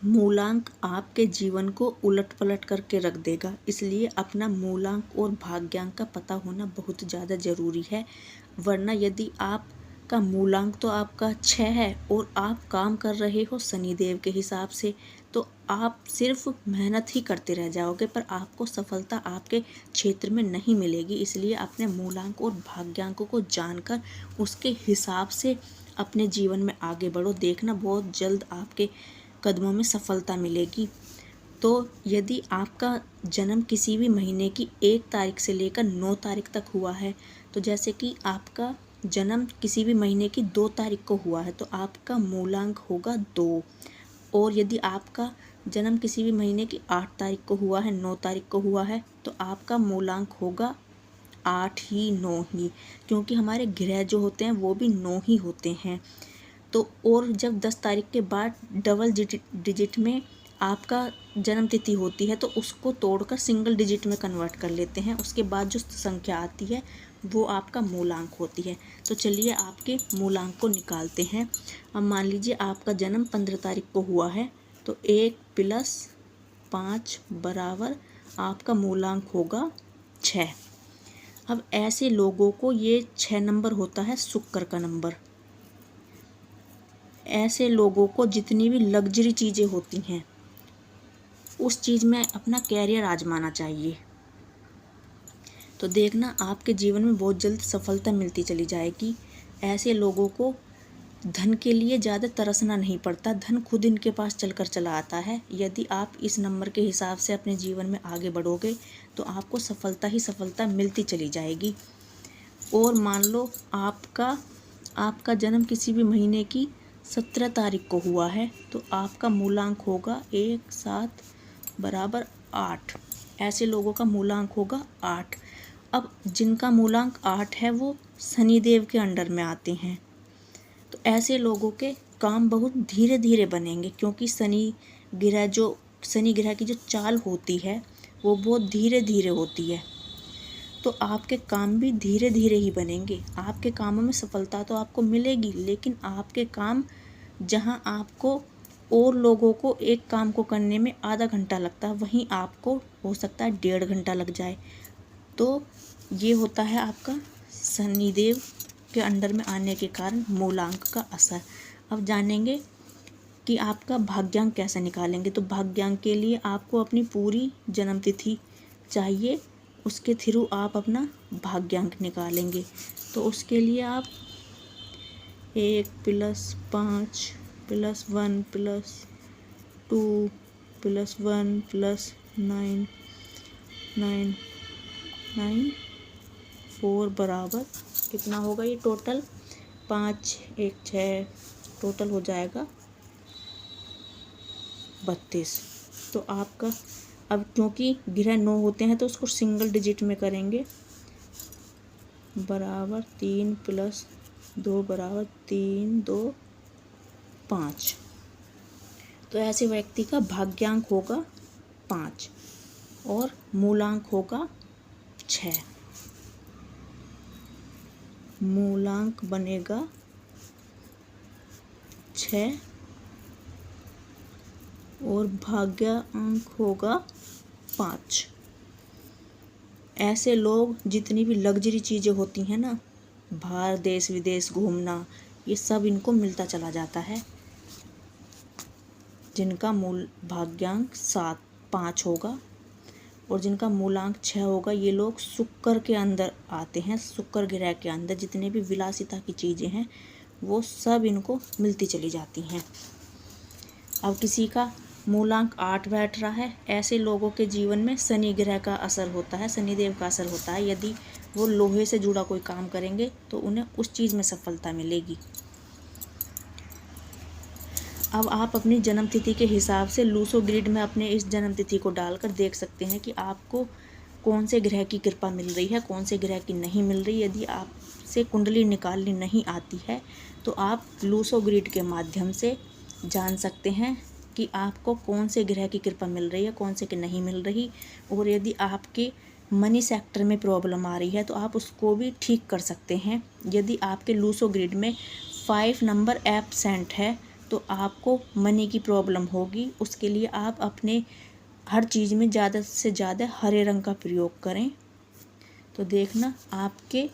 मूलांक आपके जीवन को उलट पलट करके रख देगा, इसलिए अपना मूलांक और भाग्यांक का पता होना बहुत ज़्यादा ज़रूरी है। वरना यदि आपका मूलांक तो आपका 6 है और आप काम कर रहे हो शनिदेव के हिसाब से, तो आप सिर्फ मेहनत ही करते रह जाओगे, पर आपको सफलता आपके क्षेत्र में नहीं मिलेगी। इसलिए अपने मूलांक और भाग्यांकों को जानकर उसके हिसाब से अपने जीवन में आगे बढ़ो। देखना बहुत जल्द आपके कदमों में सफलता मिलेगी। तो यदि आपका जन्म किसी भी महीने की 1 तारीख से लेकर 9 तारीख तक हुआ है, तो जैसे कि आपका जन्म किसी भी महीने की 2 तारीख को हुआ है, तो आपका मूलांक होगा 2। और यदि आपका जन्म किसी भी महीने की 8 तारीख को हुआ है, 9 तारीख को हुआ है, तो आपका मूलांक होगा 8 ही, 9 ही, क्योंकि हमारे ग्रह जो होते हैं वो भी 9 ही होते हैं। तो और जब 10 तारीख के बाद डबल डिजिट में आपका जन्म तिथि होती है, तो उसको तोड़कर सिंगल डिजिट में कन्वर्ट कर लेते हैं। उसके बाद जो संख्या आती है वो आपका मूलांक होती है। तो चलिए आपके मूलांक को निकालते हैं। अब मान लीजिए आपका जन्म 15 तारीख को हुआ है, तो 1 + 5 बराबर आपका मूलांक होगा 6। अब ऐसे लोगों को ये 6 नंबर होता है शुक्र का नंबर। ऐसे लोगों को जितनी भी लग्जरी चीज़ें होती हैं उस चीज़ में अपना कैरियर आजमाना चाहिए। तो देखना आपके जीवन में बहुत जल्द सफलता मिलती चली जाएगी। ऐसे लोगों को धन के लिए ज़्यादा तरसना नहीं पड़ता, धन खुद इनके पास चलकर चला आता है। यदि आप इस नंबर के हिसाब से अपने जीवन में आगे बढ़ोगे तो आपको सफलता ही सफलता मिलती चली जाएगी। और मान लो आपका जन्म किसी भी महीने की 17 तारीख को हुआ है, तो आपका मूलांक होगा 1 7 बराबर 8। ऐसे लोगों का मूलांक होगा 8। अब जिनका मूलांक 8 है वो शनिदेव के अंडर में आते हैं, तो ऐसे लोगों के काम बहुत धीरे धीरे बनेंगे, क्योंकि शनि ग्रह की जो चाल होती है वो बहुत धीरे धीरे होती है। तो आपके काम भी धीरे धीरे ही बनेंगे। आपके कामों में सफलता तो आपको मिलेगी, लेकिन आपके काम जहां आपको और लोगों को एक काम को करने में आधा घंटा लगता है, वहीं आपको हो सकता है 1.5 घंटा लग जाए। तो ये होता है आपका शनिदेव के अंडर में आने के कारण मूलांक का असर। अब जानेंगे कि आपका भाग्यांक कैसे निकालेंगे। तो भाग्यांक के लिए आपको अपनी पूरी जन्म तिथि चाहिए, उसके थ्रू आप अपना भाग्यांक निकालेंगे। तो उसके लिए आप 1 + 5 + 1 + 2 + 1 + 9 9 9 4 बराबर कितना होगा ये टोटल 5 1 6, टोटल हो जाएगा 32। तो आपका अब क्योंकि ग्रह 9 होते हैं तो उसको सिंगल डिजिट में करेंगे, बराबर 3 + 2 बराबर 3 2 5। तो ऐसे व्यक्ति का भाग्यांक होगा 5 और मूलांक होगा 6। मूलांक बनेगा 6 और भाग्यांक होगा 5। ऐसे लोग जितनी भी लग्जरी चीज़ें होती हैं ना, बाहर देश विदेश घूमना, ये सब इनको मिलता चला जाता है। जिनका मूल भाग्यांक 5 होगा और जिनका मूलांक 6 होगा, ये लोग शुक्र के अंदर आते हैं। शुक्र ग्रह के अंदर जितने भी विलासिता की चीज़ें हैं वो सब इनको मिलती चली जाती हैं। अब किसी का मूलांक 8 बैठ रहा है, ऐसे लोगों के जीवन में शनि ग्रह का असर होता है, शनिदेव का असर होता है। यदि वो लोहे से जुड़ा कोई काम करेंगे तो उन्हें उस चीज़ में सफलता मिलेगी। अब आप अपनी जन्म तिथि के हिसाब से लूसो ग्रिड में अपने इस जन्म तिथि को डालकर देख सकते हैं कि आपको कौन से ग्रह की कृपा मिल रही है, कौन से ग्रह की नहीं मिल रही। यदि आपसे कुंडली निकालनी नहीं आती है तो आप लूसो ग्रिड के माध्यम से जान सकते हैं कि आपको कौन से ग्रह की कृपा मिल रही है, कौन से की नहीं मिल रही। और यदि आपके मनी सेक्टर में प्रॉब्लम आ रही है तो आप उसको भी ठीक कर सकते हैं। यदि आपके लूसो ग्रिड में 5 नंबर एब्सेंट है तो आपको मनी की प्रॉब्लम होगी। उसके लिए आप अपने हर चीज़ में ज़्यादा से ज़्यादा हरे रंग का प्रयोग करें, तो देखना आपके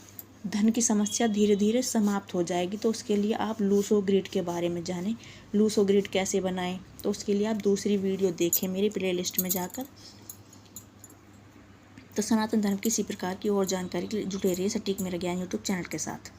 धन की समस्या धीरे धीरे समाप्त हो जाएगी। तो उसके लिए आप लूसो ग्रिड के बारे में जानें, लूसो ग्रिड कैसे बनाएं, तो उसके लिए आप दूसरी वीडियो देखें मेरी प्लेलिस्ट में जाकर। तो सनातन धर्म की इसी प्रकार की और जानकारी के लिए जुड़े रहिए सटीक मेरा ज्ञान यूट्यूब चैनल के साथ।